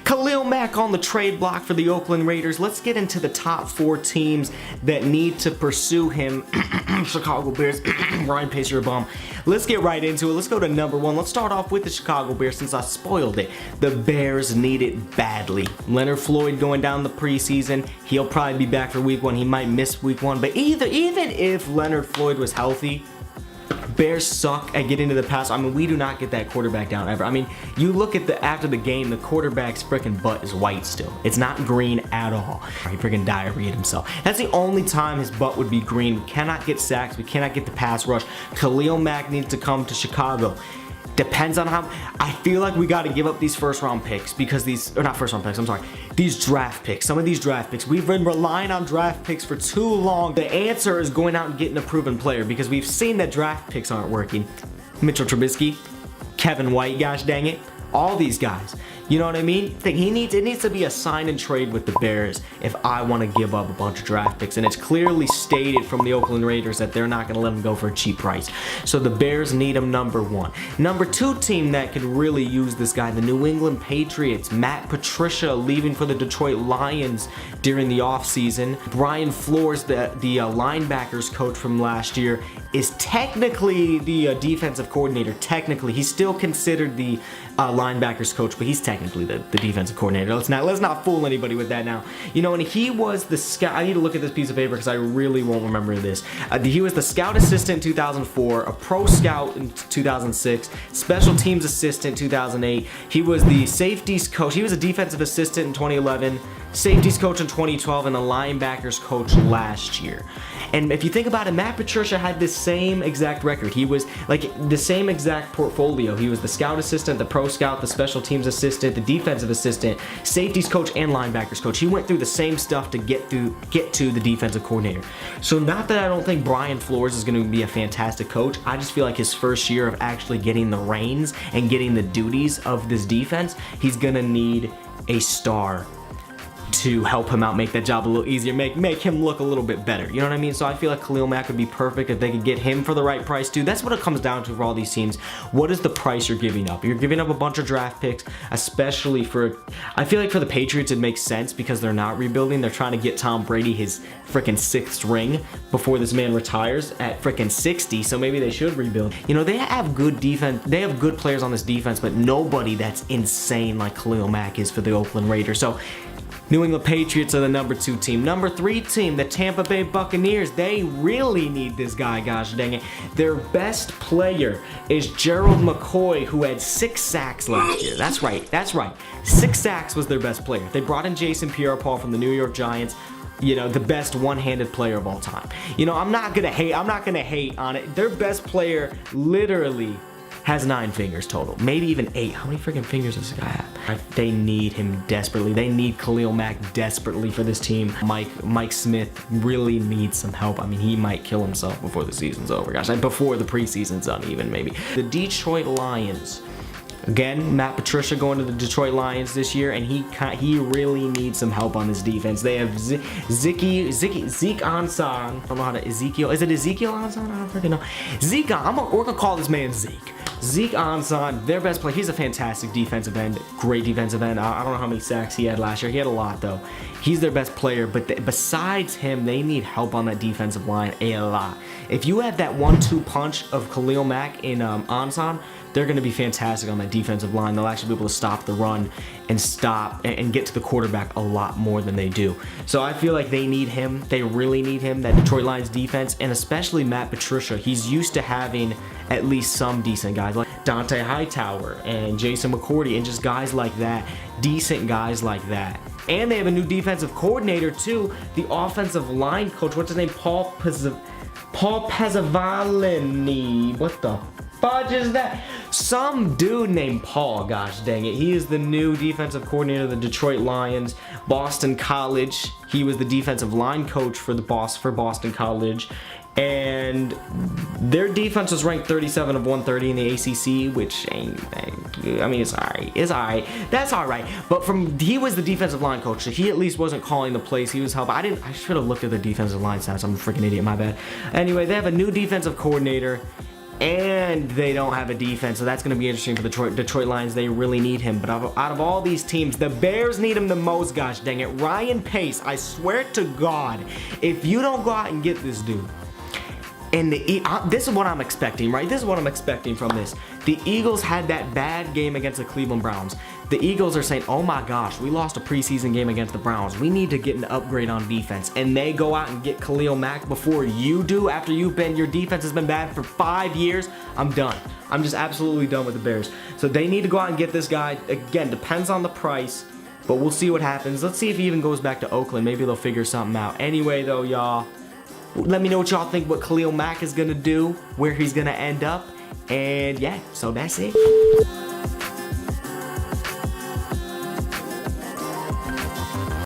Khalil Mack on the trade block for the Oakland Raiders. Let's get into the top 4 teams that need to pursue him. Chicago Bears. Ryan Pace, you're a bum. Let's get right into it. Let's go to number 1. Let's start off with the Chicago Bears since I spoiled it. The Bears need it badly. Leonard Floyd going down the preseason. He'll probably be back for week 1. He might miss week 1. But even if Leonard Floyd was healthy, Bears suck at getting to the pass. I mean, we do not get that quarterback down ever. I mean, you look at after the game, the quarterback's freaking butt is white still. It's not green at all. He freaking diarrheaed himself. That's the only time his butt would be green. We cannot get sacks. We cannot get the pass rush. Khalil Mack needs to come to Chicago. Depends on how. I feel like we got to give up these first-round picks because these draft picks. Some of these draft picks. We've been relying on draft picks for too long. The answer is going out and getting a proven player because we've seen that draft picks aren't working. Mitchell Trubisky, Kevin White, gosh dang it, all these guys. You know what I mean? It needs to be a sign and trade with the Bears if I want to give up a bunch of draft picks. And it's clearly stated from the Oakland Raiders that they're not going to let him go for a cheap price. So the Bears need him, number 1. Number 2 team that could really use this guy, the New England Patriots. Matt Patricia leaving for the Detroit Lions during the offseason. Brian Flores, the linebackers coach from last year, is technically the defensive coordinator. Technically, he's still considered the linebackers coach, but he's technically the defensive coordinator. Let's not fool anybody with that now. You know, and he was the scout. I need to look at this piece of paper because I really won't remember this. He was the scout assistant in 2004, a pro scout in 2006, special teams assistant 2008. He was the safeties coach. He was a defensive assistant in 2011, safeties coach in 2012, and a linebackers coach last year. And if you think about it, Matt Patricia had the same exact record. He was like the same exact portfolio. He was the scout assistant, the pro scout, the special teams assistant, the defensive assistant, safeties coach, and linebackers coach. He went through the same stuff to get to the defensive coordinator. So not that I don't think Brian Flores is going to be a fantastic coach. I just feel like his first year of actually getting the reins and getting the duties of this defense, he's going to need a star to help him out, make that job a little easier, make him look a little bit better. You know what I mean? So I feel like Khalil Mack would be perfect if they could get him for the right price too. That's what it comes down to for all these teams. What is the price you're giving up? You're giving up a bunch of draft picks, especially for, I feel like for the Patriots it makes sense because they're not rebuilding. They're trying to get Tom Brady his freaking 6th ring before this man retires at freaking 60, so maybe they should rebuild. You know, they have good defense. They have good players on this defense, but nobody that's insane like Khalil Mack is for the Oakland Raiders. So New England Patriots are the number 2 team. Number 3 team, the Tampa Bay Buccaneers. They really need this guy, gosh dang it. Their best player is Gerald McCoy, who had 6 sacks last year. That's right. 6 sacks was their best player. They brought in Jason Pierre-Paul from the New York Giants. You know, the best one-handed player of all time. You know, I'm not gonna hate on it. Their best player literally has 9 fingers total, maybe even 8. How many freaking fingers does this guy have? They need him desperately. They need Khalil Mack desperately for this team. Mike Smith really needs some help. I mean, he might kill himself before the season's over. Gosh, before the preseason's done even maybe. The Detroit Lions. Again, Matt Patricia going to the Detroit Lions this year, and he really needs some help on this defense. They have Zeke Ansah. I don't know how to Ezekiel. Is it Ezekiel Ansah? I don't freaking know. Zeke. We're gonna call this man Zeke. Zeke Ansah, their best player. He's a fantastic defensive end, great defensive end. I don't know how many sacks he had last year. He had a lot though. He's their best player, but besides him, they need help on that defensive line a lot. If you have that 1-2 punch of Khalil Mack in Ansah, they're going to be fantastic on that defensive line. They'll actually be able to stop the run and get to the quarterback a lot more than they do. So I feel like they need him. They really need him, that Detroit Lions defense, and especially Matt Patricia. He's used to having at least some decent guys like Dante Hightower and Jason McCourty and just guys like that, decent guys like that. And they have a new defensive coordinator too, the offensive line coach. What's his name? Paul Pezzavalini. What the fudge is that? Some dude named Paul, gosh dang it. He is the new defensive coordinator of the Detroit Lions. Boston College. He was the defensive line coach for Boston College. And their defense was ranked 37 of 130 in the ACC, which ain't, I mean, it's alright. It's alright. That's alright. But he was the defensive line coach, so he at least wasn't calling the plays. He was helping. I should have looked at the defensive line stats. I'm a freaking idiot. My bad. Anyway, they have a new defensive coordinator. and they don't have a defense, so that's going to be interesting for the Detroit Lions. They really need him. But out of all these teams, the Bears need him the most, gosh dang it. Ryan Pace, I swear to God, if you don't go out and get this dude, and this is what I'm expecting, right? This is what I'm expecting from this. The Eagles had that bad game against the Cleveland Browns. The Eagles are saying, oh my gosh, we lost a preseason game against the Browns. We need to get an upgrade on defense. And they go out and get Khalil Mack before you do, after your defense has been bad for 5 years. I'm done. I'm just absolutely done with the Bears. So they need to go out and get this guy. Again, depends on the price, but we'll see what happens. Let's see if he even goes back to Oakland. Maybe they'll figure something out. Anyway, though, y'all, let me know what y'all think what Khalil Mack is going to do, where he's going to end up. And yeah, so that's it.